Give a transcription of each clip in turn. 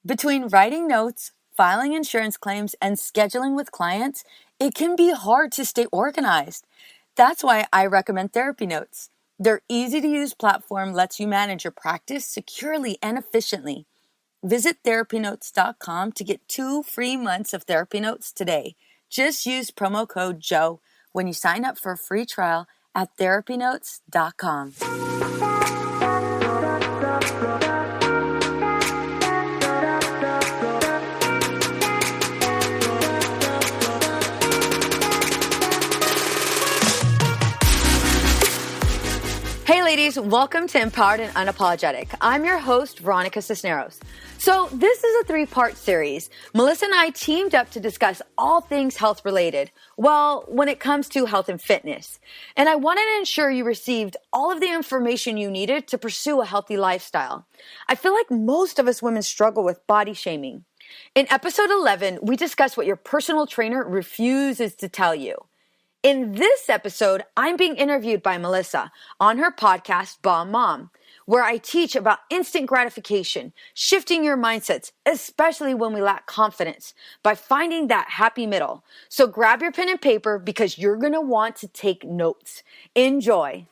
Between writing notes, filing insurance claims, and scheduling with clients, it can be hard to stay organized. That's why I recommend Therapy Notes. Their easy-to-use platform lets you manage your practice securely and efficiently. Visit therapynotes.com to get 2 free months of Therapy Notes today. Just use promo code JOE when you sign up for a free trial at therapynotes.com. Hey ladies, welcome to Empowered and Unapologetic. I'm your host, Veronica Cisneros. So this is a 3-part series. Melissa and I teamed up to discuss all things health related. Well, when it comes to health and fitness. And I wanted to ensure you received all of the information you needed to pursue a healthy lifestyle. I feel like most of us women struggle with body shaming. In episode 11, we discussed what your personal trainer refuses to tell you. In this episode, I'm being interviewed by Melissa on her podcast, Bomb Mom, where I teach about instant gratification, shifting your mindsets, especially when we lack confidence, by finding that happy middle. So grab your pen and paper because you're going to want to take notes. Enjoy.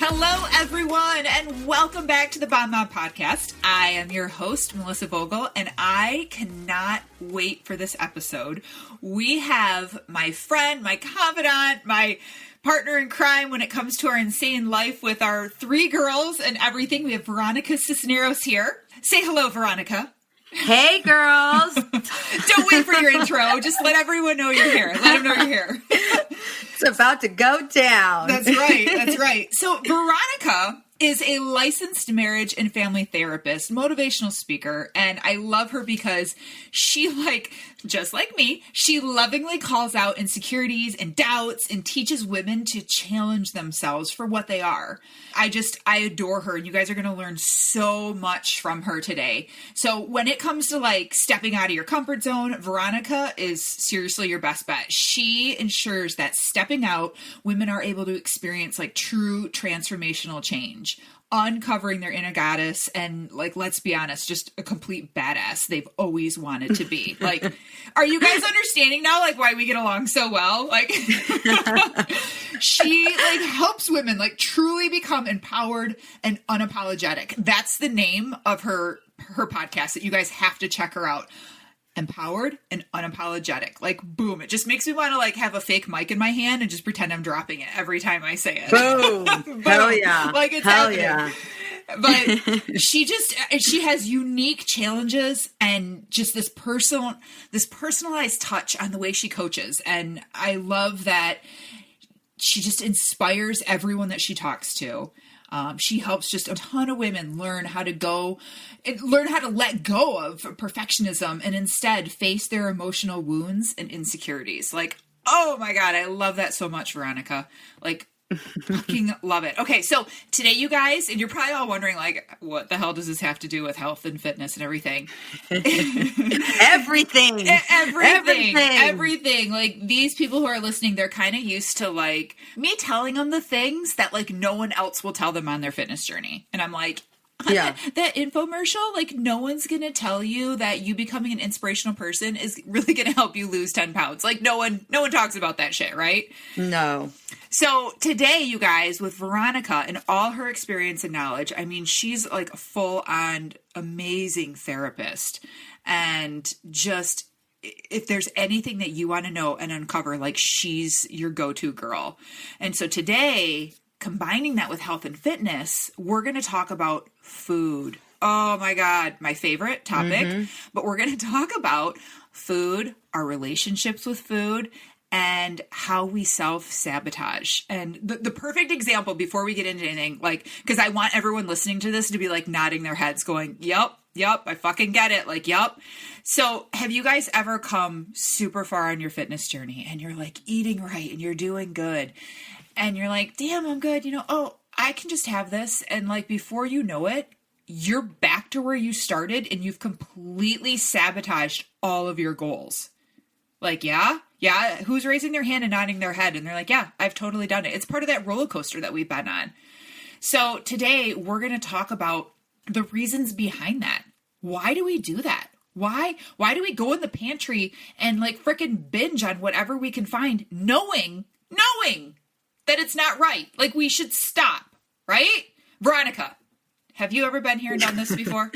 Hello, everyone, and welcome back to the Bomb Mom Podcast. I am your host, Melissa Vogel, and I cannot wait for this episode. We have my friend, my confidant, my partner in crime when it comes to our insane life with our 3 girls and everything. We have Veronica Cisneros here. Say hello, Veronica. Hey, girls. Don't wait for your intro. Just let everyone know you're here. Let them know you're here. It's about to go down. That's right. That's right. So Veronica is a licensed marriage and family therapist, motivational speaker, and I love her because she, just like me, she lovingly calls out insecurities and doubts and teaches women to challenge themselves for what they are. I adore her, and you guys are going to learn so much from her today. So when it comes to stepping out of your comfort zone, Veronica is seriously your best bet. She ensures that stepping out, women are able to experience true transformational change, uncovering their inner goddess, and let's be honest, just a complete badass they've always wanted to be. Are you guys understanding now why we get along so well? She helps women truly become empowered and unapologetic. That's the name of her podcast that you guys have to check her out. Empowered and unapologetic. Boom. It just makes me want to have a fake mic in my hand and just pretend I'm dropping it every time I say it. Boom. Boom. Hell yeah. It's Hell happening. Yeah. But she has unique challenges and just this personalized touch on the way she coaches. And I love that she just inspires everyone that she talks to. She helps just a ton of women learn how to let go of perfectionism and instead face their emotional wounds and insecurities. Oh my God, I love that so much, Veronica. Fucking love it. Okay, so today, you guys, and you're probably all wondering, what the hell does this have to do with health and fitness and everything? Everything. Everything. These people who are listening, they're kind of used to, me telling them the things that, no one else will tell them on their fitness journey. And I'm like, yeah, that infomercial, no one's going to tell you that you becoming an inspirational person is really going to help you lose 10 pounds. No one talks about that shit, right? No. So today, you guys, with Veronica and all her experience and knowledge, I mean, she's a full-on amazing therapist. And just, if there's anything that you want to know and uncover, she's your go-to girl. And so today, combining that with health and fitness, we're going to talk about food. Oh my God, my favorite topic. Mm-hmm. But we're going to talk about food, our relationships with food, and how we self-sabotage. And the perfect example before we get into anything, because I want everyone listening to this to be nodding their heads going, yep, I fucking get it. Yep. So have you guys ever come super far on your fitness journey and you're eating right and you're doing good and you're damn, I'm good. I can just have this. And before you know it, you're back to where you started and you've completely sabotaged all of your goals. Yeah, Yeah. Who's raising their hand and nodding their head? And they're like, yeah, I've totally done it. It's part of that roller coaster that we've been on. So today we're going to talk about the reasons behind that. Why do we do that? Why do we go in the pantry and like frickin' binge on whatever we can find, knowing that it's not right? Like, we should stop, right? Veronica, have you ever been here and done this before?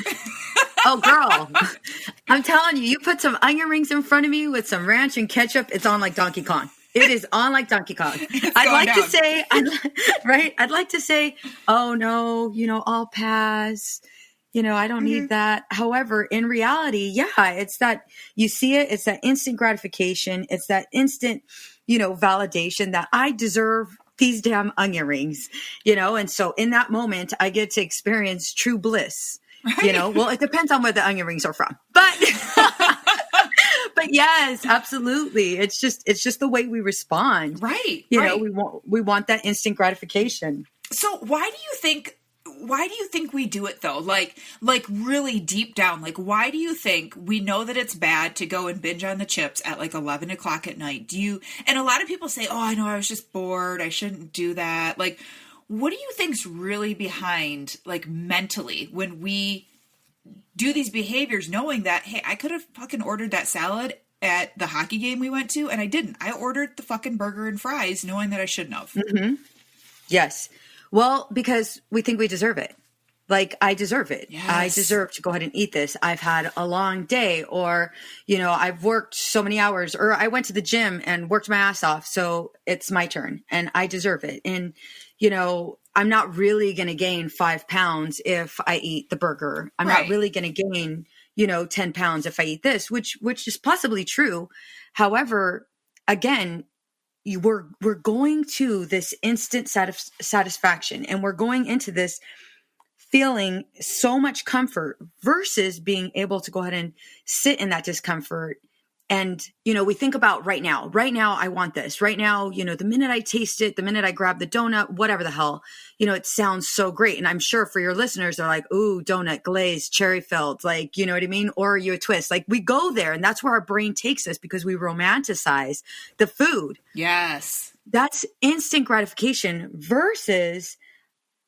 Oh, girl, I'm telling you, you put some onion rings in front of me with some ranch and ketchup, it's on like Donkey Kong. It is on like Donkey Kong. I'd like to say, oh no, I'll pass. I don't need that. However, in reality, yeah, it's that you see it. It's that instant gratification. It's that instant, validation that I deserve these damn onion rings, and so in that moment, I get to experience true bliss, right. Well, it depends on where the onion rings are from, but, but yes, absolutely. It's just the way we respond. Right. We want that instant gratification. So why do you think we do it though? Like really deep down, like, why do you think we know that it's bad to go and binge on the chips at like 11 o'clock at night? And a lot of people say, oh, I know, I was just bored, I shouldn't do that. Like, what do you think's really behind, like, mentally when we do these behaviors knowing that, hey, I could have fucking ordered that salad at the hockey game we went to and I didn't. I ordered the fucking burger and fries knowing that I shouldn't have. Mm-hmm. Yes. Well, because we think we deserve it. Like, I deserve it. Yes. I deserve to go ahead and eat this. I've had a long day, or, I've worked so many hours, or I went to the gym and worked my ass off. So it's my turn and I deserve it. And, I'm not really going to gain 5 pounds if I eat the burger. I'm right. not really going to gain, 10 pounds if I eat this, which is possibly true. However, again, we're going to this instant satisfaction, and we're going into this feeling so much comfort versus being able to go ahead and sit in that discomfort. And, we think about right now, I want this right now, the minute I taste it, the minute I grab the donut, whatever the hell, it sounds so great. And I'm sure for your listeners, they're like, ooh, donut, glazed, cherry filled, like, you know what I mean? Or you a twist, like, we go there, and that's where our brain takes us because we romanticize the food. Yes. That's instant gratification versus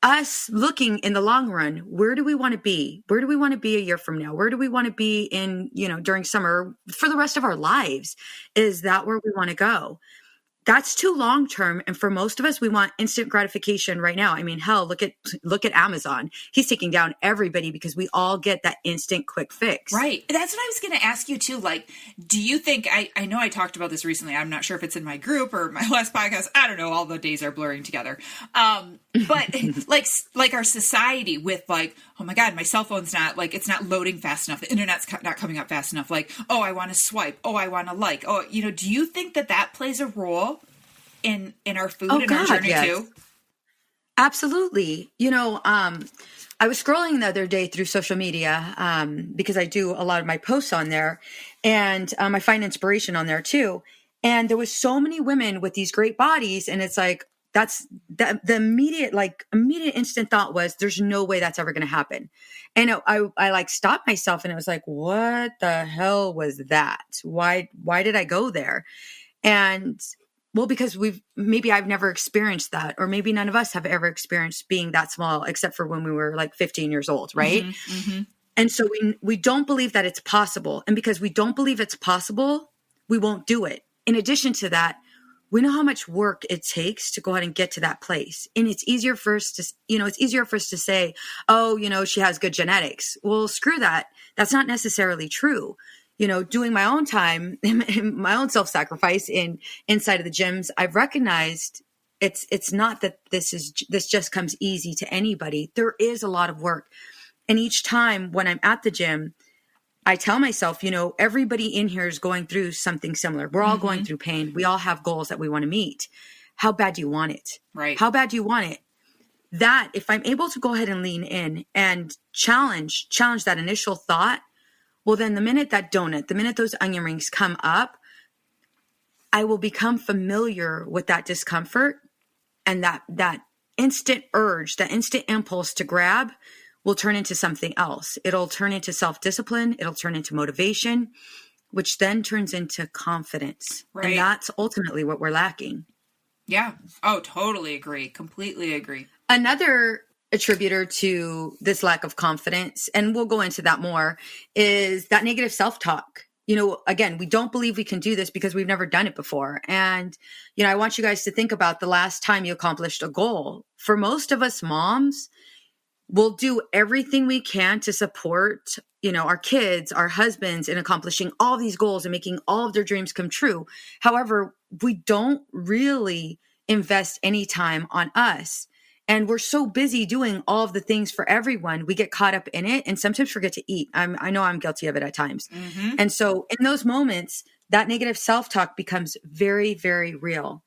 us looking in the long run. Where do we want to be? Where do we want to be a year from now? Where do we want to be in, during summer for the rest of our lives? Is that where we want to go? That's too long term. And for most of us, we want instant gratification right now. I mean, hell, look at Amazon. He's taking down everybody because we all get that instant quick fix. Right. That's what I was going to ask you too. Like, do you think, I know I talked about this recently. I'm not sure if it's in my group or my last podcast. I don't know. All the days are blurring together. But like our society with like, oh my God, my cell phone's not like, it's not loading fast enough. The internet's not coming up fast enough. Like, oh, I want to swipe. Oh, I want to like, oh, do you think that plays a role in our food and our journey too? Absolutely. I was scrolling the other day through social media because I do a lot of my posts on there, and I find inspiration on there too. And there was so many women with these great bodies, and it's like, that's the immediate instant thought was, there's no way that's ever going to happen. And I like stopped myself, and it was like, what the hell was that? Why did I go there? And well, because maybe I've never experienced that, or maybe none of us have ever experienced being that small, except for when we were like 15 years old. Right. Mm-hmm, mm-hmm. And so we don't believe that it's possible. And because we don't believe it's possible, we won't do it. In addition to that, we know how much work it takes to go ahead and get to that place. And it's easier for us to say, oh, she has good genetics. Well, screw that. That's not necessarily true. Doing my own time, my own self-sacrifice inside of the gyms, I've recognized it's not that this just comes easy to anybody. There is a lot of work. And each time when I'm at the gym, I tell myself, everybody in here is going through something similar. We're all going through pain. We all have goals that we want to meet. How bad do you want it? Right. How bad do you want it? That if I'm able to go ahead and lean in and challenge that initial thought, well, then the minute those onion rings come up, I will become familiar with that discomfort, and that instant urge, that instant impulse to grab will turn into something else. It'll turn into self-discipline. It'll turn into motivation, which then turns into confidence. Right. And that's ultimately what we're lacking. Yeah. Oh, totally agree. Completely agree. Another attributor to this lack of confidence, and we'll go into that more, is that negative self-talk. Again, we don't believe we can do this because we've never done it before. And, I want you guys to think about the last time you accomplished a goal. For most of us moms, we'll do everything we can to support, our kids, our husbands in accomplishing all these goals and making all of their dreams come true. However, we don't really invest any time on us. And we're so busy doing all of the things for everyone, we get caught up in it and sometimes forget to eat. I know I'm guilty of it at times. Mm-hmm. And so in those moments, that negative self-talk becomes very, very real,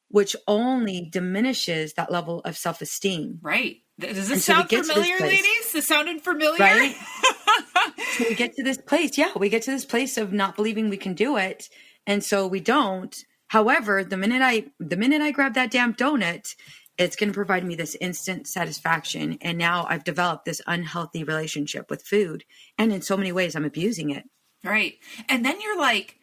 which only diminishes that level of self-esteem. Right. Does this sound familiar, ladies? This sounded familiar? Right? So we get to this place. Yeah, we get to this place of not believing we can do it. And so we don't. However, the minute I grab that damn donut, it's going to provide me this instant satisfaction. And now I've developed this unhealthy relationship with food. And in so many ways, I'm abusing it. Right. And then you're like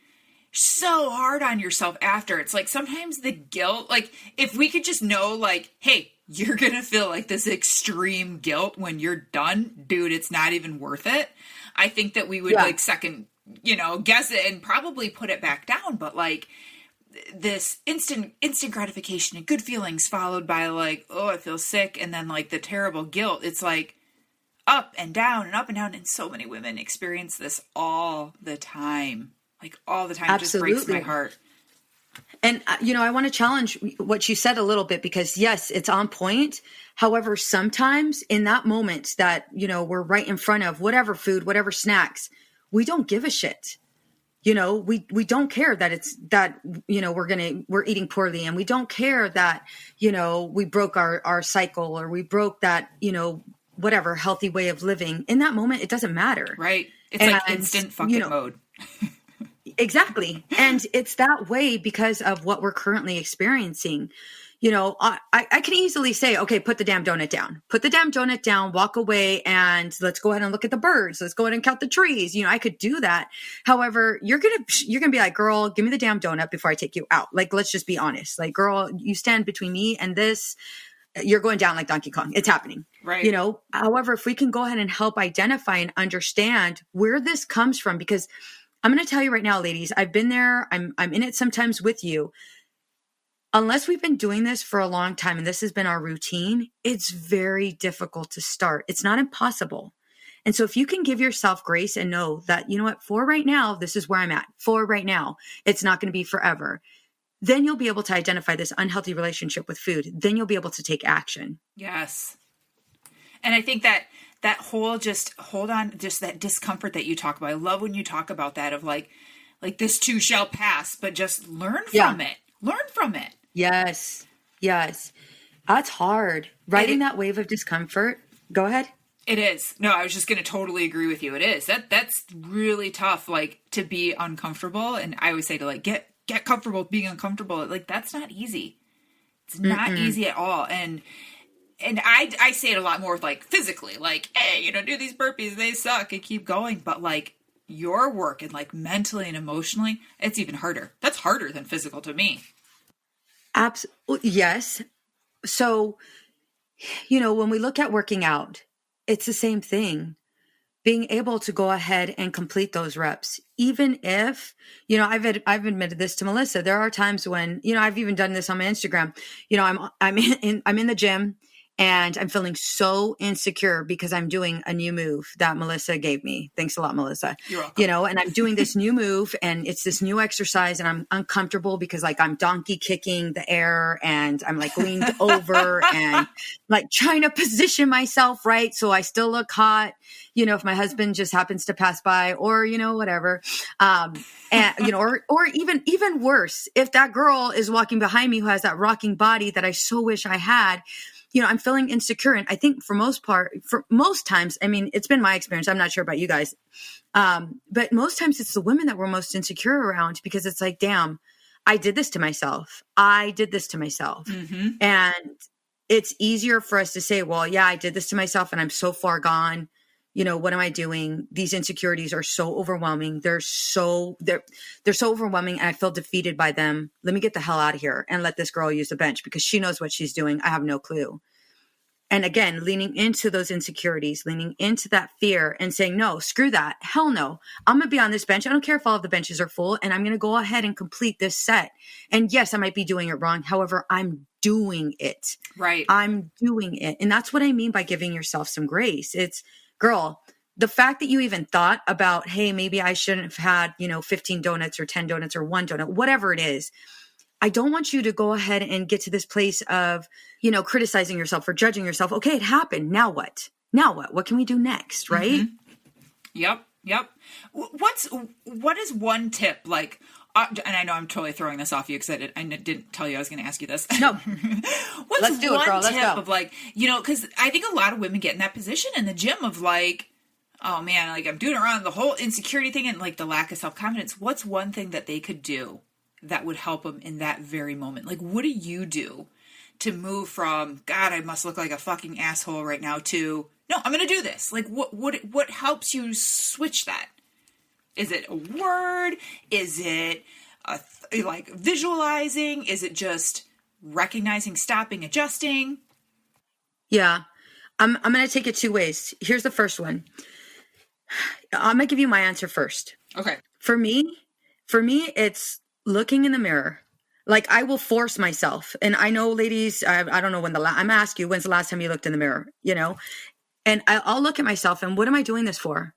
so hard on yourself after. It's like sometimes the guilt, like if we could just know like, hey, you're going to feel like this extreme guilt when you're done, dude, it's not even worth it. I think that we would like second, guess it and probably put it back down. But like, this instant gratification and good feelings followed by like, oh, I feel sick. And then like the terrible guilt. It's like up and down and up and down. And so many women experience this all the time, like all the time. Absolutely. It just breaks my heart. And, I want to challenge what you said a little bit because yes, it's on point. However, sometimes in that moment that, we're right in front of whatever food, whatever snacks, we don't give a shit. We don't care that we're eating poorly, and we don't care that, we broke our cycle or we broke that, whatever healthy way of living. In that moment, it doesn't matter. Right. It's like instant fucking mode. Exactly. And it's that way because of what we're currently experiencing. I can easily say, okay, put the damn donut down, walk away, and let's go ahead and look at the birds. Let's go ahead and count the trees. I could do that. However, you're going to be like, girl, give me the damn donut before I take you out. Like, let's just be honest. Like, girl, you stand between me and this, you're going down like Donkey Kong. It's happening. Right. However, if we can go ahead and help identify and understand where this comes from, because I'm going to tell you right now, ladies, I've been there. I'm in it sometimes with you. Unless we've been doing this for a long time and this has been our routine, it's very difficult to start. It's not impossible. And so if you can give yourself grace and know that, for right now, this is where I'm at. For right now, it's not going to be forever. Then you'll be able to identify this unhealthy relationship with food. Then you'll be able to take action. Yes. And I think that whole just hold on, just that discomfort that you talk about. I love when you talk about that of like this too shall pass, but just learn from it. Learn from it. Yes. That's hard. Riding that wave of discomfort. Go ahead. It is. No, I was just going to totally agree with you. It is. That's really tough, like to be uncomfortable. And I always say to like, get comfortable with being uncomfortable. Like that's not easy. It's not easy at all. And I say it a lot more with like physically, like, hey, do these burpees, they suck, and keep going. But like your work and like mentally and emotionally, it's even harder. That's harder than physical to me. Absolutely. Yes. So, when we look at working out, it's the same thing. Being able to go ahead and complete those reps, even if, I've admitted this to Melissa. There are times when, I've even done this on my Instagram. I'm in the gym and I'm feeling so insecure because I'm doing a new move that Melissa gave me. Thanks a lot, Melissa. You're welcome. And I'm doing this new move and it's this new exercise and I'm uncomfortable because like I'm donkey kicking the air and I'm like leaned over and like trying to position myself right so I still look hot. If my husband just happens to pass by or, whatever. And, or even worse, if that girl is walking behind me who has that rocking body that I so wish I had, I'm feeling insecure. And I think for most times, I mean, it's been my experience. I'm not sure about you guys. But most times it's the women that we're most insecure around because it's like, damn, I did this to myself. Mm-hmm. And it's easier for us to say, well, yeah, I did this to myself and I'm so far gone. what am I doing? These insecurities are so overwhelming. They're so overwhelming, and I feel defeated by them. Let me get the hell out of here and let this girl use the bench because she knows what she's doing. I have no clue. And again, leaning into those insecurities, leaning into that fear and saying, no, screw that. Hell no. I'm going to be on this bench. I don't care if all of the benches are full, and I'm going to go ahead and complete this set. And yes, I might be doing it wrong. However, I'm doing it. Right. I'm doing it. And that's what I mean by giving yourself some grace. It's, girl, the fact that you even thought about, hey, maybe I shouldn't have had, 15 donuts or 10 donuts or one donut, whatever it is. I don't want you to go ahead and get to this place of, criticizing yourself or judging yourself. Okay, it happened. Now what? What can we do next? Right? Mm-hmm. Yep. What is one tip? Like, and I know I'm totally throwing this off you because I didn't tell you I was going to ask you this. No. What's Let's do it, girl. Let's tip go. of like, because I think a lot of women get in that position in the gym of like, oh man, like I'm doing it wrong, the whole insecurity thing and like the lack of self-confidence. What's one thing that they could do that would help them in that very moment? Like, what do you do to move from, God, I must look like a fucking asshole right now to, no, I'm going to do this. Like, what helps you switch that? Is it a word? Is it like visualizing? Is it just recognizing, stopping, adjusting? Yeah. I'm going to take it two ways. Here's the first one. I'm going to give you my answer first. Okay. For me, it's looking in the mirror. Like, I will force myself. And I know, ladies, I don't know when I'm ask you, when's the last time you looked in the mirror, And I'll look at myself and what am I doing this for?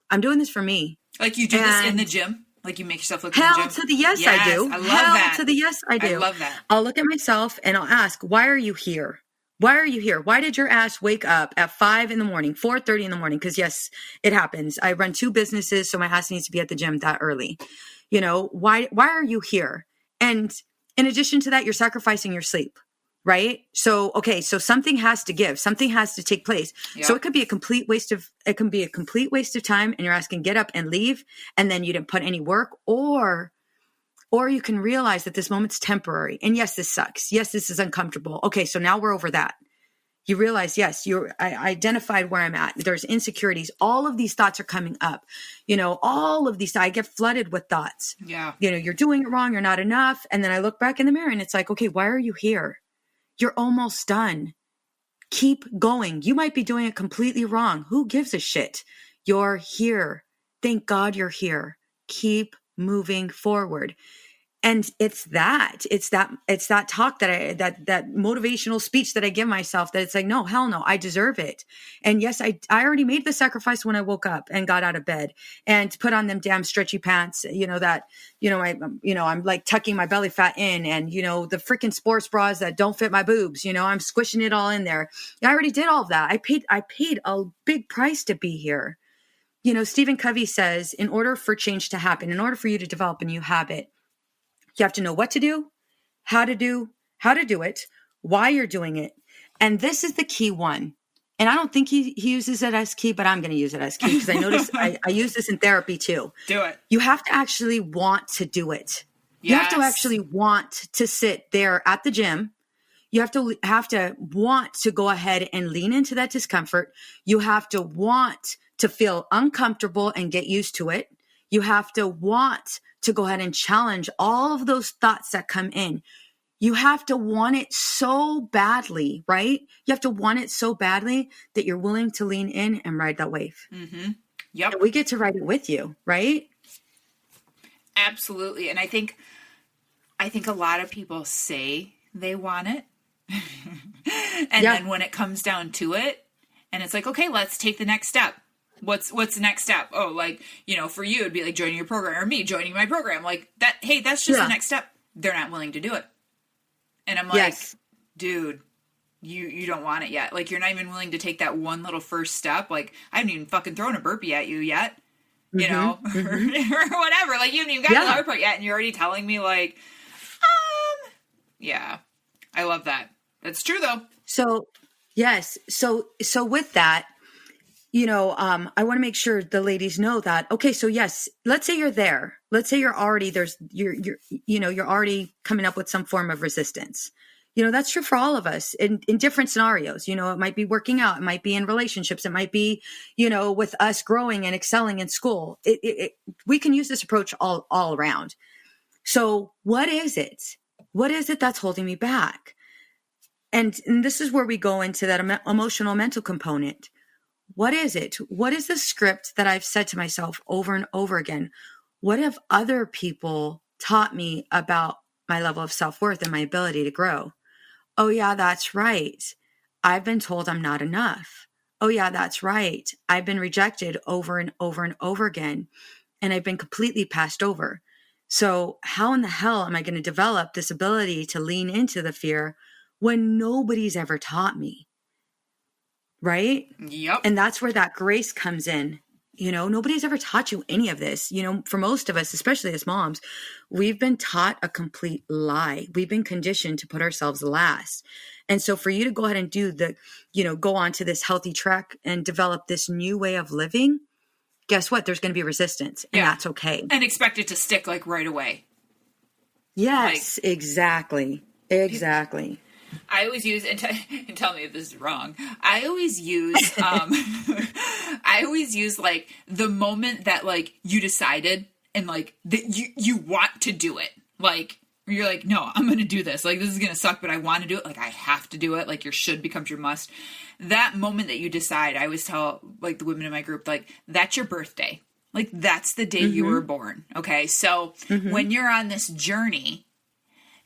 I'm doing this for me. Like you do this in the gym? Like you make yourself look in the gym? Hell to the yes, I do. I love that. Hell to the yes, I do. I love that. I'll look at myself and I'll ask, why are you here? Why are you here? Why did your ass wake up at 5 a.m, 4:30 in the morning? Because yes, it happens. I run 2 businesses, so my ass needs to be at the gym that early. Why are you here? And in addition to that, you're sacrificing your sleep, right? So something has to give, something has to take place. Yep. So it could be a complete waste of time, and you're asking get up and leave, and then you didn't put any work, or you can realize that this moment's temporary. And yes, this sucks. Yes, this is uncomfortable. Okay, so now we're over that. You realize, yes, I identified where I'm at. There's insecurities. All of these thoughts are coming up. All of these, I get flooded with thoughts. Yeah. You're doing it wrong. You're not enough. And then I look back in the mirror and it's like, okay, why are you here? You're almost done. Keep going. You might be doing it completely wrong. Who gives a shit? You're here. Thank God you're here. Keep moving forward. And it's that talk that motivational speech that I give myself, that it's like, no, hell no, I deserve it. And yes, I already made the sacrifice when I woke up and got out of bed and put on them damn stretchy pants, I'm like tucking my belly fat in, and, the freaking sports bras that don't fit my boobs, I'm squishing it all in there. I already did all of that. I paid a big price to be here. Stephen Covey says, in order for change to happen, in order for you to develop a new habit, you have to know what to do, how to do it, why you're doing it. And this is the key one. And I don't think he uses it as key, but I'm going to use it as key because I notice I use this in therapy too. Do it. You have to actually want to do it. Yes. You have to actually want to sit there at the gym. You have to want to go ahead and lean into that discomfort. You have to want to feel uncomfortable and get used to it. You have to want to go ahead and challenge all of those thoughts that come in. You have to want it so badly, right? You have to want it so badly that you're willing to lean in and ride that wave. Mm-hmm. Yep. And we get to ride it with you, right? Absolutely. And I think a lot of people say they want it. And then when it comes down to it, and it's like, okay, let's take the next step. What's the next step? Oh, like, for you, it'd be like joining your program, or me joining my program. Like that, hey, that's just the next step. They're not willing to do it. And I'm like, dude, you don't want it yet. Like, you're not even willing to take that one little first step. Like, I haven't even fucking thrown a burpee at you yet, or whatever. Like, you haven't even gotten the hard part yet. And you're already telling me like, yeah, I love that. That's true though. So yes. So with that, I want to make sure the ladies know that, okay, so yes, let's say you're there. Let's say you're already, you're already coming up with some form of resistance. That's true for all of us in different scenarios. It might be working out. It might be in relationships. It might be, with us growing and excelling in school. We can use this approach all around. So what is it? What is it that's holding me back? And this is where we go into that emotional mental component. What is it? What is the script that I've said to myself over and over again? What have other people taught me about my level of self-worth and my ability to grow? Oh, yeah, that's right. I've been told I'm not enough. Oh, yeah, that's right. I've been rejected over and over and over again, and I've been completely passed over. So how in the hell am I going to develop this ability to lean into the fear when nobody's ever taught me? Right? Yep. And that's where that grace comes in. Nobody's ever taught you any of this. For most of us, especially as moms, we've been taught a complete lie. We've been conditioned to put ourselves last. And so for you to go ahead and do go on to this healthy track and develop this new way of living, guess what? There's going to be resistance, and that's okay. And expect it to stick like right away. Yes, exactly. Exactly. I always use, and tell me if this is wrong, I always use like the moment that like you decided and like that you want to do it. Like you're like, no, I'm going to do this. Like this is going to suck, but I want to do it. Like I have to do it. Like your should becomes your must. That moment that you decide, I always tell like the women in my group, like that's your birthday. Like that's the day you were born. Okay. So when you're on this journey,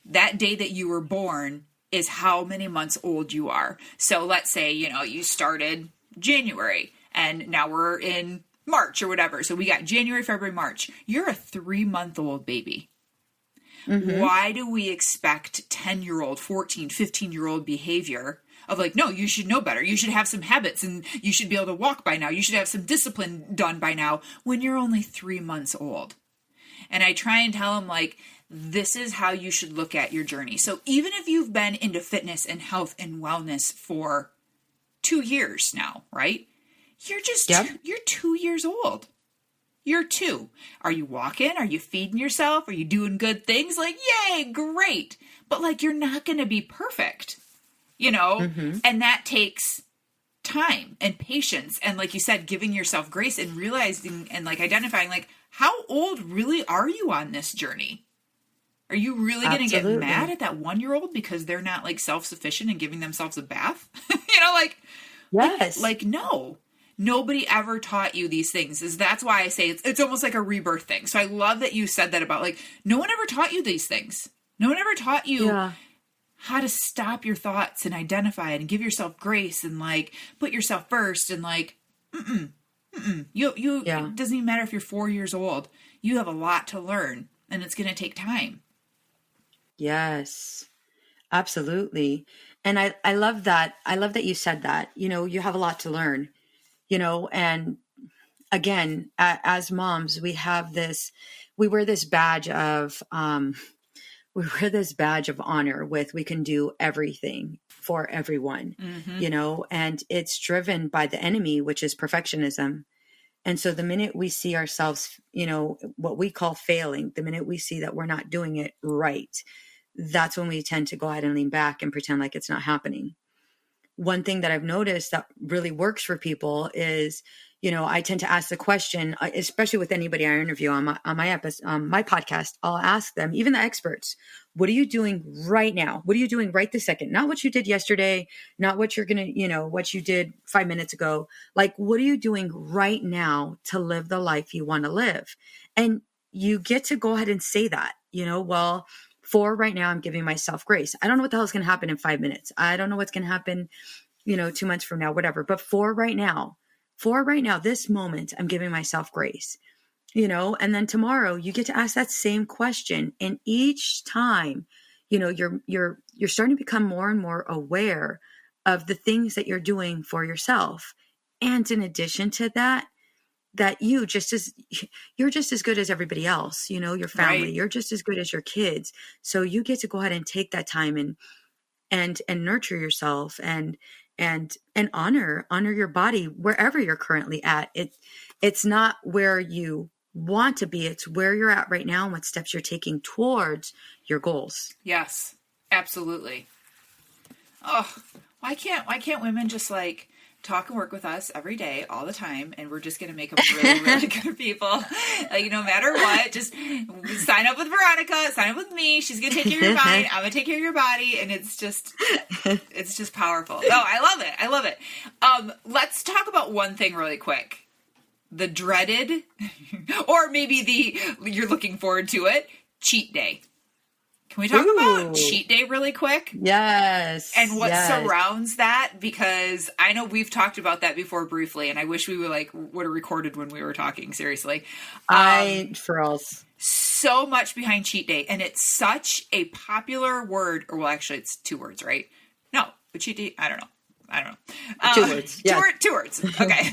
that day that you were born is how many months old you are. So let's say, you started January and now we're in March or whatever. So we got January, February, March. You're a 3-month-old baby. Why do we expect 10-year-old, 14, 15-year-old behavior of like, no, you should know better. You should have some habits and you should be able to walk by now. You should have some discipline done by now when you're only 3 months old. And I try and tell them like, this is how you should look at your journey. So even if you've been into fitness and health and wellness for 2 years now, right? You're just, you're 2 years old. You're 2. Are you walking? Are you feeding yourself? Are you doing good things? Like, yay, great. But like, you're not going to be perfect, and that takes time and patience. And like you said, giving yourself grace and realizing and like identifying like, how old really are you on this journey? Are you really going to get mad at that 1-year-old because they're not like self-sufficient and giving themselves a bath? Yes. Like, no, nobody ever taught you these things. That's why I say it's almost like a rebirth thing. So I love that you said that about like, no one ever taught you these things. No one ever taught you how to stop your thoughts and identify it and give yourself grace and like put yourself first and like, it doesn't even matter if you're 4 years old. You have a lot to learn and it's going to take time. Yes, absolutely. And I love that. I love that you said that, you have a lot to learn, and again, as moms, we wear this badge of honor with, we can do everything for everyone, and it's driven by the enemy, which is perfectionism. And so the minute we see ourselves, what we call failing, the minute we see that we're not doing it right, that's when we tend to go ahead and lean back and pretend like it's not happening. One thing that I've noticed that really works for people is, I tend to ask the question, especially with anybody I interview on my podcast, I'll ask them, even the experts, what are you doing right now? What are you doing right this second? Not what you did yesterday, not what you're going to, what you did 5 minutes ago. Like, what are you doing right now to live the life you want to live? And you get to go ahead and say that, well, for right now, I'm giving myself grace. I don't know what the hell is going to happen in 5 minutes. I don't know what's going to happen, 2 months from now, whatever. But for right now, this moment, I'm giving myself grace, and then tomorrow you get to ask that same question. And each time, you're starting to become more and more aware of the things that you're doing for yourself. And in addition to that you're just as good as everybody else, your family, right. You're just as good as your kids. So you get to go ahead and take that time and nurture yourself and honor your body wherever you're currently at. It's not where you want to be. It's where you're at right now and what steps you're taking towards your goals. Yes, absolutely. Oh, why can't women just like talk and work with us every day, all the time, and we're just going to make them really, really good people. Like, no matter what, just sign up with Veronica, sign up with me. She's going to take care of your mind. I'm going to take care of your body. And it's just powerful. No, I love it. I love it. Let's talk about one thing really quick. The dreaded, or maybe you're looking forward to it, cheat day. Can we talk about cheat day really quick? Yes. And what surrounds that? Because I know we've talked about that before briefly, and I wish we would have recorded when we were talking, seriously. For us. So much behind cheat day, and it's such a popular word, or well, actually it's 2 words, right? No, but cheat day, I don't know. 2 words. Yeah. 2 words. Okay.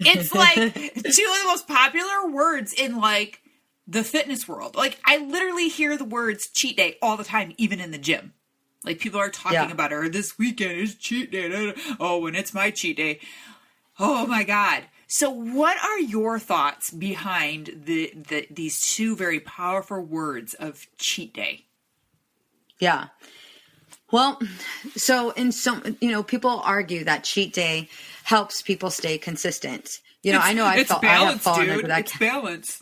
It's like 2 of the most popular words in like the fitness world. Like, I literally hear the words cheat day all the time, even in the gym. Like, people are talking about it, or this weekend is cheat day. Oh, when it's my cheat day. Oh my God. So what are your thoughts behind these 2 very powerful words of cheat day? Yeah. Well, so people argue that cheat day helps people stay consistent. I know I have fallen into that. It's balance.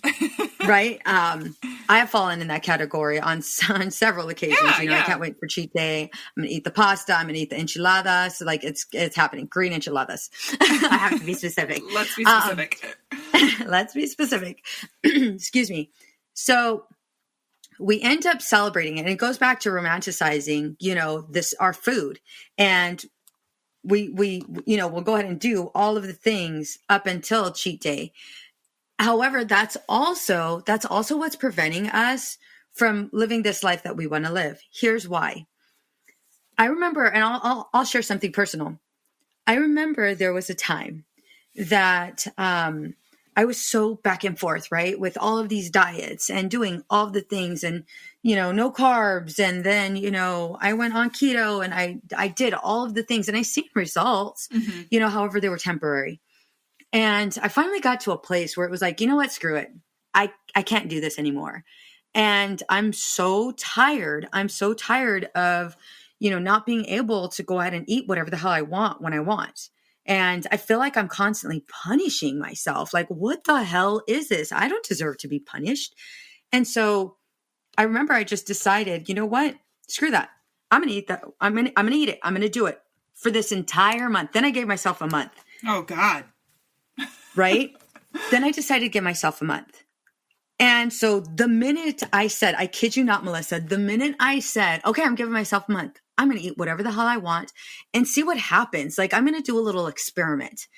Right? I have fallen in that category on several occasions. I can't wait for cheat day. I'm going to eat the pasta. I'm going to eat the enchiladas. So it's happening. Green enchiladas. I have to be specific. Let's be specific. Let's be specific. Excuse me. So we end up celebrating it. And it goes back to romanticizing, our food. And we'll go ahead and do all of the things up until cheat day. However, that's also what's preventing us from living this life that we want to live. Here's why. I remember, and I'll share something personal. I remember there was a time that I was so back and forth, right, with all of these diets and doing all of the things, and no carbs, and then I went on keto, and I did all of the things, and I seen results. Mm-hmm. However, they were temporary. And I finally got to a place where it was like, you know what, screw it. I can't do this anymore. And I'm so tired. I'm so tired of, not being able to go ahead and eat whatever the hell I want when I want. And I feel like I'm constantly punishing myself. Like, what the hell is this? I don't deserve to be punished. And so I remember I just decided, you know what? Screw that. I'm going to eat that. I'm going to eat it. I'm going to do it for this entire month. Then I gave myself a month. Oh God. Right? Then I decided to give myself a month. And so the minute I said, I kid you not, Melissa, the minute I said, okay, I'm giving myself a month, I'm going to eat whatever the hell I want and see what happens. Like, I'm going to do a little experiment.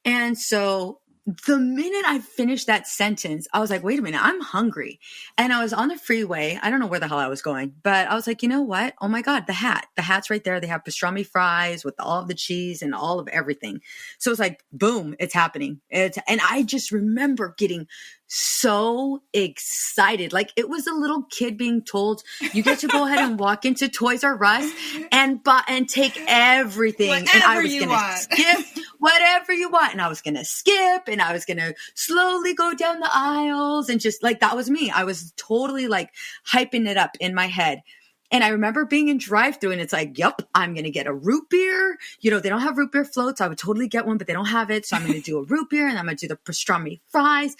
And so the minute I finished that sentence, I was like, wait a minute, I'm hungry. And I was on the freeway. I don't know where the hell I was going, but I was like, you know what? Oh my God, the hat's right there. They have pastrami fries with all of the cheese and all of everything. So it's like, boom, it's happening. And I just remember getting so excited. Like, it was a little kid being told, you get to go ahead and walk into Toys R Us and take everything. Whatever and I was going to skip whatever you want. And I was going to skip, and I was going to slowly go down the aisles, and just like, that was me. I was totally like hyping it up in my head. And I remember being in drive-thru, and it's like, yep, I'm going to get a root beer. They don't have root beer floats. I would totally get one, but they don't have it. So I'm going to do a root beer, and I'm going to do the pastrami fries.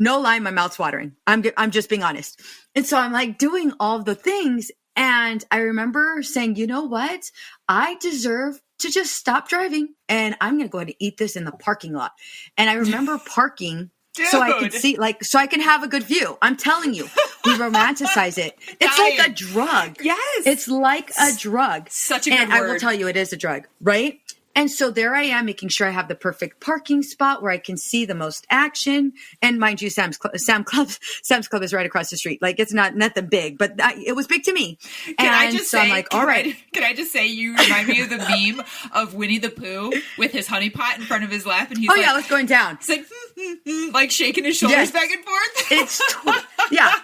No lie, my mouth's watering. I'm just being honest. And so I'm like doing all the things. And I remember saying, you know what? I deserve to just stop driving, and I'm going to go ahead and eat this in the parking lot. And I remember parking so I could see, so I can have a good view. I'm telling you, we romanticize it. It's like a drug. Yes. It's like a drug. Such a good word. And I will tell you, it is a drug, right? And so there I am, making sure I have the perfect parking spot where I can see the most action. And mind you, Sam's Club is right across the street. Like, it's nothing big, but it was big to me. I'm like, all right. Can I just say, you remind me of the meme of Winnie the Pooh with his honey pot in front of his lap, and he's it's going down. It's like, like shaking his shoulders back and forth. It's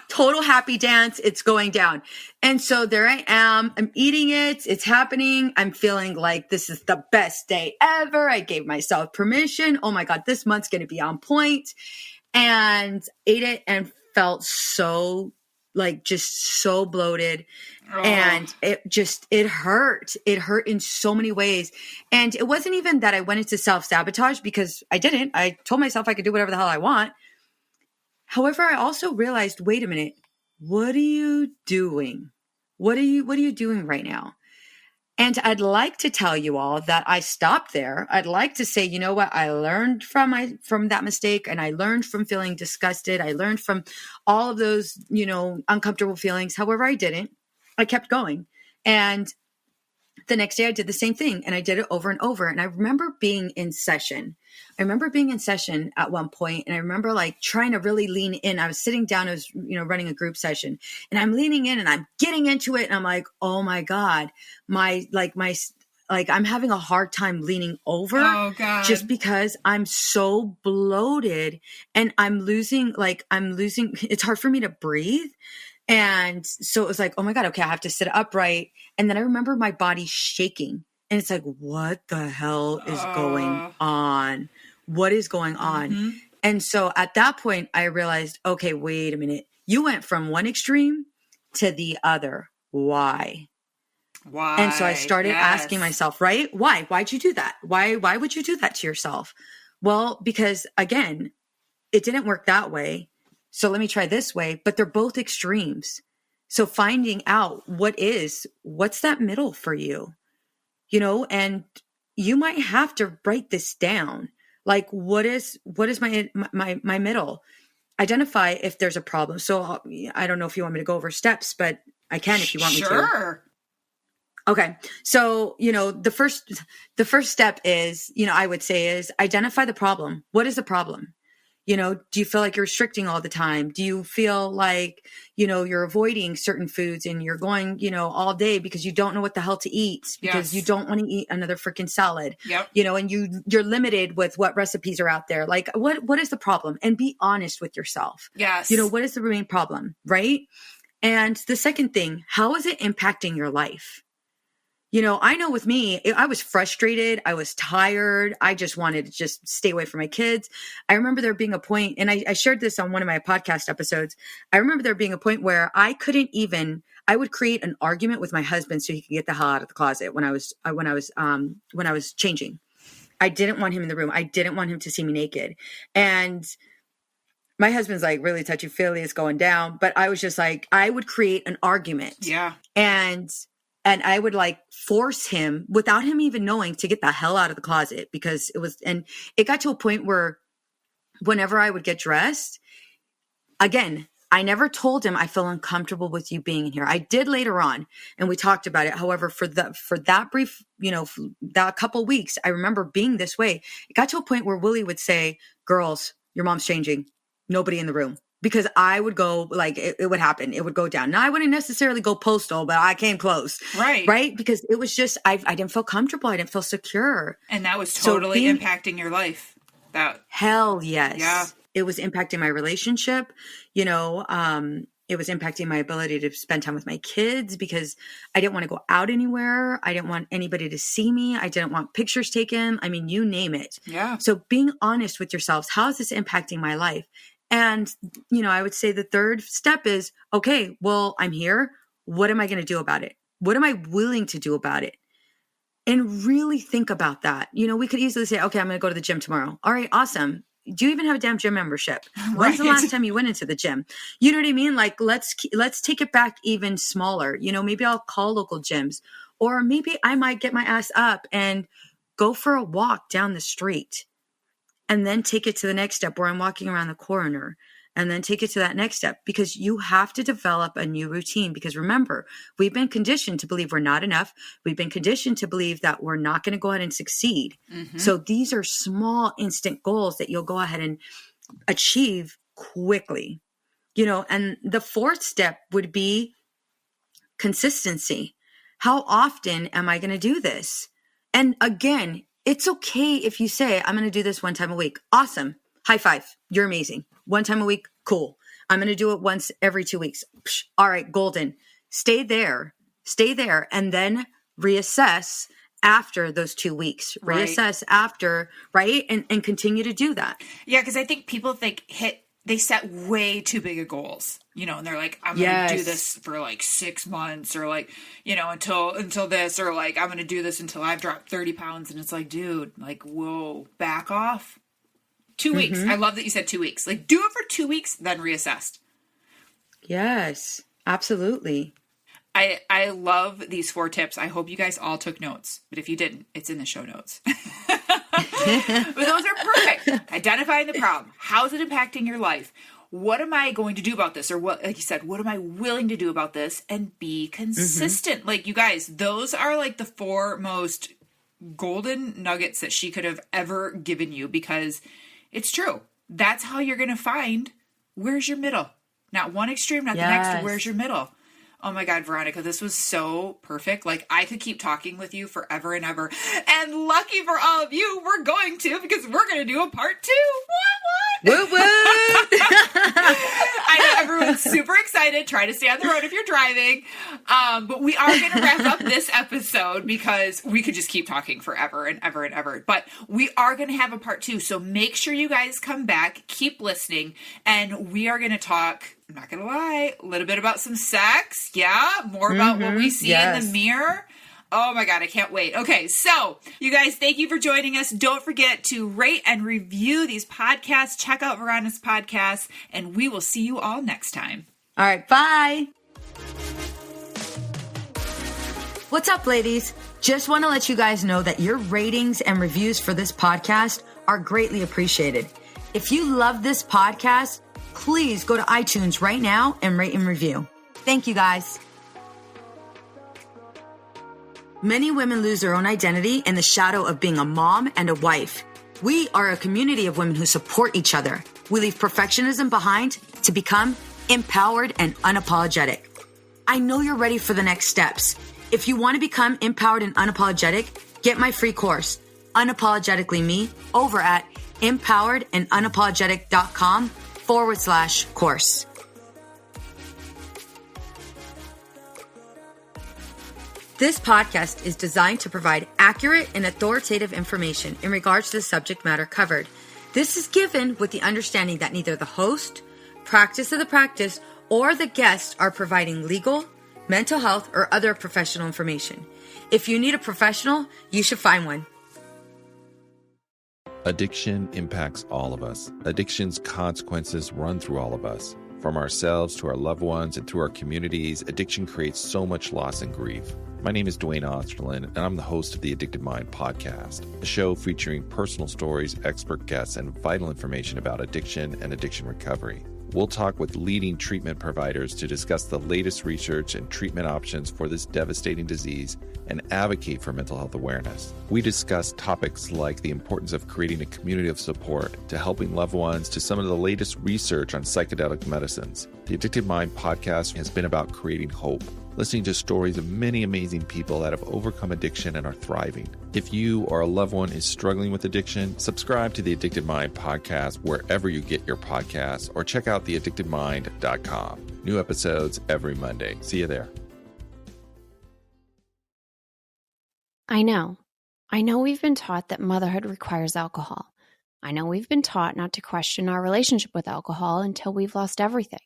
total happy dance. It's going down. And so there I am. I'm eating it. It's happening. I'm feeling like this is the best day ever. I gave myself permission. Oh my God, this month's going to be on point. And ate it and felt so like just so bloated. And it hurt. It hurt in so many ways. And it wasn't even that I went into self-sabotage, because I didn't. I told myself I could do whatever the hell I want. However, I also realized, wait a minute, what are you doing? What are you doing right now? And I'd like to tell you all that I stopped there. I'd like to say, you know what? I learned from that mistake, and I learned from feeling disgusted. I learned from all of those, uncomfortable feelings. However, I didn't. I kept going. And the next day I did the same thing, and I did it over and over. And I remember being in session. At one point, and I remember like trying to really lean in. I was sitting down, I was, running a group session, and I'm leaning in and I'm getting into it. And I'm like, oh my God, I'm having a hard time leaning over. Oh God. Just because I'm so bloated, and I'm losing, it's hard for me to breathe. And so it was like, oh my God, okay, I have to sit upright. And then I remember my body shaking, and it's like, what the hell is going on? What is going on? Mm-hmm. And so at that point I realized, okay, wait a minute. You went from one extreme to the other. Why? And so I started asking myself, right? Why'd you do that? Why would you do that to yourself? Well, because again, it didn't work that way. So let me try this way, but they're both extremes. So finding out what's that middle for you, and you might have to write this down. Like, what is my middle? Identify if there's a problem. So I don't know if you want me to go over steps, but I can if you want me to. Sure. Okay. So, the first step is, I would say is identify the problem. What is the problem? Do you feel like you're restricting all the time? Do you feel like, you're avoiding certain foods, and you're going, all day because you don't know what the hell to eat, because you don't want to eat another freaking salad, Yep. And you're limited with what recipes are out there. Like, what is the problem? And be honest with yourself. Yes. What is the main problem? Right. And the second thing, how is it impacting your life? I know with me, I was frustrated. I was tired. I just wanted to just stay away from my kids. I remember there being a point, and I shared this on one of my podcast episodes. I remember there being a point where I would create an argument with my husband so he could get the hell out of the closet when I was changing. I didn't want him in the room. I didn't want him to see me naked. And my husband's like really touchy-feely, it's going down. But I was just like, I would create an argument. Yeah. And I would like force him without him even knowing to get the hell out of the closet, because it got to a point where whenever I would get dressed, again, I never told him I feel uncomfortable with you being in here. I did later on, and we talked about it. However, for that brief, that couple weeks, I remember being this way. It got to a point where Willie would say, girls, your mom's changing. Nobody in the room. Because I would go, like, it would happen. It would go down. Now, I wouldn't necessarily go postal, but I came close. Right. Right? Because it was just, I didn't feel comfortable. I didn't feel secure. And that was totally impacting your life. Hell yes. Yeah. It was impacting my relationship. It was impacting my ability to spend time with my kids, because I didn't want to go out anywhere. I didn't want anybody to see me. I didn't want pictures taken. I mean, you name it. Yeah. So being honest with yourselves, how is this impacting my life? And, I would say the third step is, okay, well, I'm here. What am I going to do about it? What am I willing to do about it? And really think about that. We could easily say, okay, I'm going to go to the gym tomorrow. All right, awesome. Do you even have a damn gym membership? When's the last time you went into the gym? You know what I mean? Like, let's take it back even smaller. Maybe I'll call local gyms, or maybe I might get my ass up and go for a walk down the street. And then take it to the next step where I'm walking around the corner, and then take it to that next step, because you have to develop a new routine. Because remember, we've been conditioned to believe we're not enough. We've been conditioned to believe that we're not going to go ahead and succeed. Mm-hmm. So these are small instant goals that you'll go ahead and achieve quickly, and the fourth step would be consistency. How often am I going to do this? And again, it's okay if you say, I'm going to do this one time a week. Awesome. High five. You're amazing. One time a week. Cool. I'm going to do it once every 2 weeks. Psh, all right. Golden. Stay there. And then reassess after those 2 weeks. Reassess after, right? And continue to do that. Yeah. Because I think people think hit they set way too big of goals, and they're like, I'm going to do this for like 6 months or like, until this, or like, I'm going to do this until I've dropped 30 pounds. And it's like, dude, like, whoa, back off. 2 weeks. I love that you said 2 weeks. Like, do it for 2 weeks, then reassess. Yes, absolutely. I love these 4 tips. I hope you guys all took notes, but if you didn't, it's in the show notes. But those are perfect. Identifying the problem. How's it impacting your life? What am I going to do about this? Or what, like you said, what am I willing to do about this? And be consistent. Like, you guys, those are like the 4 most golden nuggets that she could have ever given you, because it's true. That's how you're going to find where's your middle. Not one extreme, not the next. Where's your middle? Oh my God, Veronica, this was so perfect. Like, I could keep talking with you forever and ever. And lucky for all of you, we're going to, because we're going to do a part 2. What? Woo woo! I know everyone's super excited. Try to stay on the road if you're driving. But we are going to wrap up this episode because we could just keep talking forever and ever and ever. But we are going to have a part 2. So make sure you guys come back, keep listening, and we are going to talk, I'm not going to lie, a little bit about some sex. Yeah. More about what we see in the mirror. Oh my God, I can't wait. Okay, so you guys, thank you for joining us. Don't forget to rate and review these podcasts. Check out Veronica's podcast, and we will see you all next time. All right, bye. What's up, ladies? Just want to let you guys know that your ratings and reviews for this podcast are greatly appreciated. If you love this podcast, please go to iTunes right now and rate and review. Thank you, guys. Many women lose their own identity in the shadow of being a mom and a wife. We are a community of women who support each other. We leave perfectionism behind to become empowered and unapologetic. I know you're ready for the next steps. If you want to become empowered and unapologetic, get my free course, Unapologetically Me, over at empoweredandunapologetic.com/course. This podcast is designed to provide accurate and authoritative information in regards to the subject matter covered. This is given with the understanding that neither the host, practice of the practice, or the guest are providing legal, mental health, or other professional information. If you need a professional, you should find one. Addiction impacts all of us. Addiction's consequences run through all of us. From ourselves to our loved ones and through our communities, addiction creates so much loss and grief. My name is Dwayne Osterlin, and I'm the host of the Addicted Mind podcast, a show featuring personal stories, expert guests, and vital information about addiction and addiction recovery. We'll talk with leading treatment providers to discuss the latest research and treatment options for this devastating disease and advocate for mental health awareness. We discuss topics like the importance of creating a community of support, to helping loved ones, to some of the latest research on psychedelic medicines. The Addicted Mind podcast has been about creating hope, listening to stories of many amazing people that have overcome addiction and are thriving. If you or a loved one is struggling with addiction, subscribe to the Addicted Mind podcast wherever you get your podcasts, or check out theaddictedmind.com. New episodes every Monday. See you there. I know we've been taught that motherhood requires alcohol. I know we've been taught not to question our relationship with alcohol until we've lost everything.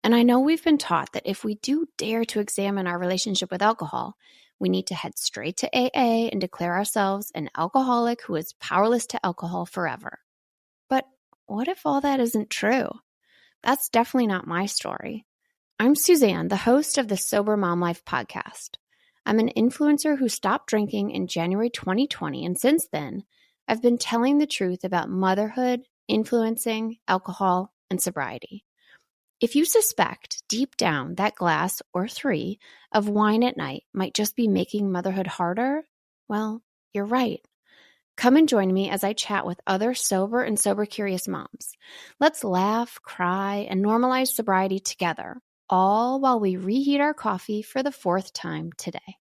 And I know we've been taught that if we do dare to examine our relationship with alcohol, we need to head straight to AA and declare ourselves an alcoholic who is powerless to alcohol forever. But what if all that isn't true? That's definitely not my story. I'm Suzanne, the host of the Sober Mom Life podcast. I'm an influencer who stopped drinking in January 2020, and since then, I've been telling the truth about motherhood, influencing, alcohol, and sobriety. If you suspect deep down that glass or 3 of wine at night might just be making motherhood harder, well, you're right. Come and join me as I chat with other sober and sober-curious moms. Let's laugh, cry, and normalize sobriety together, all while we reheat our coffee for the 4th time today.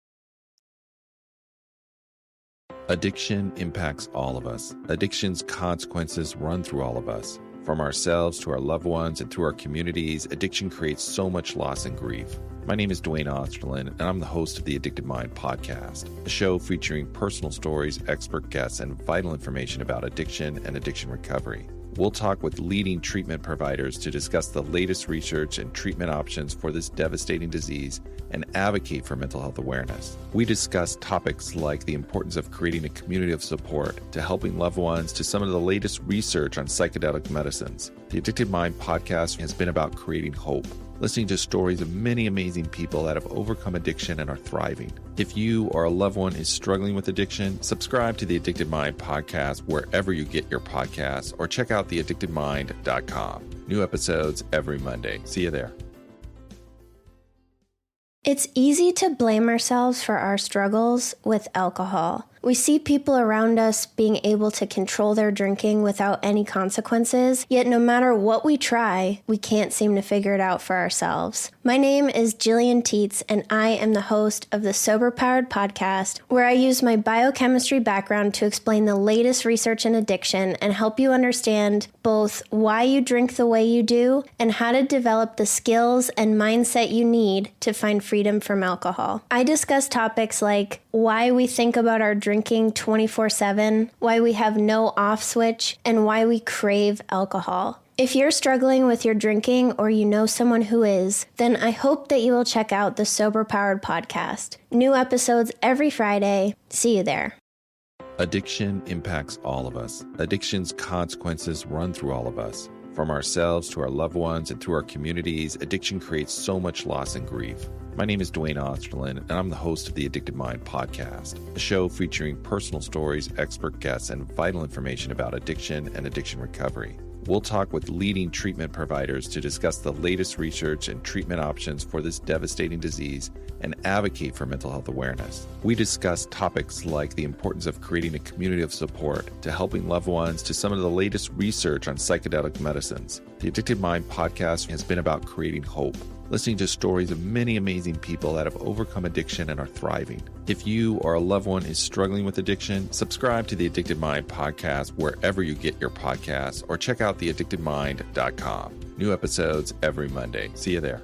Addiction impacts all of us. Addiction's consequences run through all of us. From ourselves to our loved ones and through our communities, addiction creates so much loss and grief. My name is Dwayne Osterlin, and I'm the host of the Addicted Mind podcast, a show featuring personal stories, expert guests, and vital information about addiction and addiction recovery. We'll talk with leading treatment providers to discuss the latest research and treatment options for this devastating disease and advocate for mental health awareness. We discuss topics like the importance of creating a community of support to helping loved ones to some of the latest research on psychedelic medicines. The Addicted Mind podcast has been about creating hope, listening to stories of many amazing people that have overcome addiction and are thriving. If you or a loved one is struggling with addiction, subscribe to the Addicted Mind podcast wherever you get your podcasts or check out theaddictedmind.com. New episodes every Monday. See you there. It's easy to blame ourselves for our struggles with alcohol. We see people around us being able to control their drinking without any consequences, yet no matter what we try, we can't seem to figure it out for ourselves. My name is Jillian Teets, and I am the host of the Sober Powered podcast, where I use my biochemistry background to explain the latest research in addiction and help you understand both why you drink the way you do and how to develop the skills and mindset you need to find freedom from alcohol. I discuss topics like why we think about our drinking 24/7, why we have no off switch, and why we crave alcohol. If you're struggling with your drinking or you know someone who is, then I hope that you will check out the Sober Powered podcast. New episodes every Friday. See you there. Addiction impacts all of us. Addiction's consequences run through all of us. From ourselves to our loved ones and through our communities, addiction creates so much loss and grief. My name is Dwayne Osterlin, and I'm the host of the Addicted Mind podcast, a show featuring personal stories, expert guests, and vital information about addiction and addiction recovery. We'll talk with leading treatment providers to discuss the latest research and treatment options for this devastating disease and advocate for mental health awareness. We discuss topics like the importance of creating a community of support to helping loved ones to some of the latest research on psychedelic medicines. The Addicted Mind podcast has been about creating hope, listening to stories of many amazing people that have overcome addiction and are thriving. If you or a loved one is struggling with addiction, subscribe to the Addicted Mind podcast wherever you get your podcasts or check out theaddictedmind.com. New episodes every Monday. See you there.